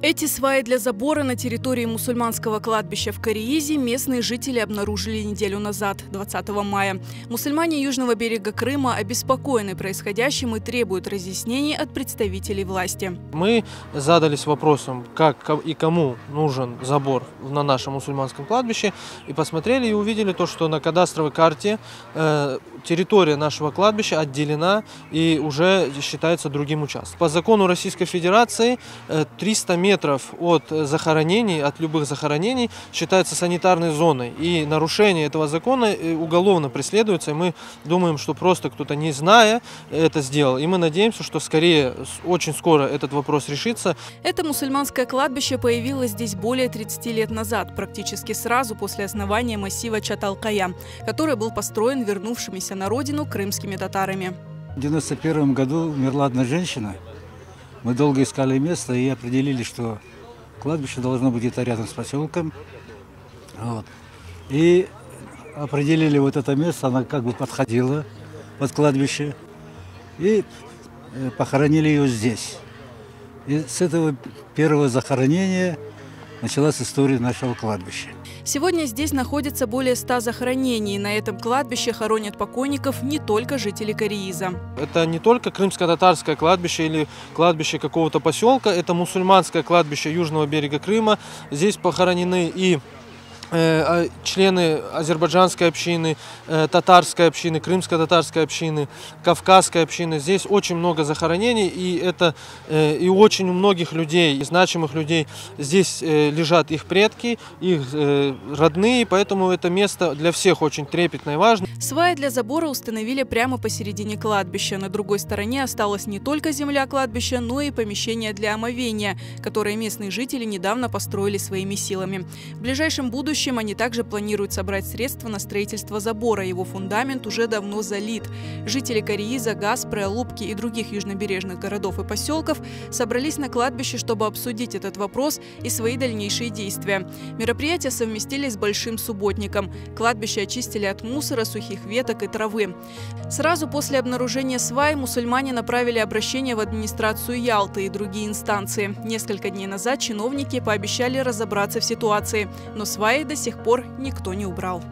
Эти сваи для забора на территории мусульманского кладбища в Кариизе местные жители обнаружили неделю назад, 20 мая. Мусульмане южного берега Крыма обеспокоены происходящим и требуют разъяснений от представителей власти. Мы задались вопросом, как и кому нужен забор на нашем мусульманском кладбище, и посмотрели и увидели то, что на кадастровой карте территория нашего кладбища отделена и уже считается другим участком. По закону Российской Федерации 300 метров от захоронений, от любых захоронений, считается санитарной зоной. И нарушение этого закона уголовно преследуется. И мы думаем, что просто кто-то, не зная, это сделал. И мы надеемся, что скорее, очень скоро этот вопрос решится. Это мусульманское кладбище появилось здесь более 30 лет назад, практически сразу после основания массива Чаталкая, который был построен вернувшимися на родину крымскими татарами. В 1991 году умерла одна женщина. Мы долго искали место и определили, что кладбище должно быть где-то рядом с поселком. Вот. И определили вот это место, она как бы подходила под кладбище. И похоронили ее здесь. И с этого первого захоронения началась история нашего кладбища. Сегодня здесь находится более 100 захоронений. На этом кладбище хоронят покойников не только жители Карииза. Это не только крымско-татарское кладбище или кладбище какого-то поселка, это мусульманское кладбище южного берега Крыма. Здесь похоронены и члены азербайджанской общины, татарской общины, крымско-татарской общины, кавказской общины. Здесь очень много захоронений, и очень у многих людей, значимых людей, здесь лежат их предки, их родные, поэтому это место для всех очень трепетно и важно. Сваи для забора установили прямо посередине кладбища. На другой стороне осталась не только земля кладбища, но и помещение для омовения, которое местные жители недавно построили своими силами. В ближайшем будущем они также планируют собрать средства на строительство забора. Его фундамент уже давно залит. Жители Карииза, Гаспры, Алупки и других южнобережных городов и поселков собрались на кладбище, чтобы обсудить этот вопрос и свои дальнейшие действия. Мероприятие совместили с Большим Субботником. Кладбище очистили от мусора, сухих веток и травы. Сразу после обнаружения свай мусульмане направили обращение в администрацию Ялты и другие инстанции. Несколько дней назад чиновники пообещали разобраться в ситуации, но сваи до сих пор никто не убрал.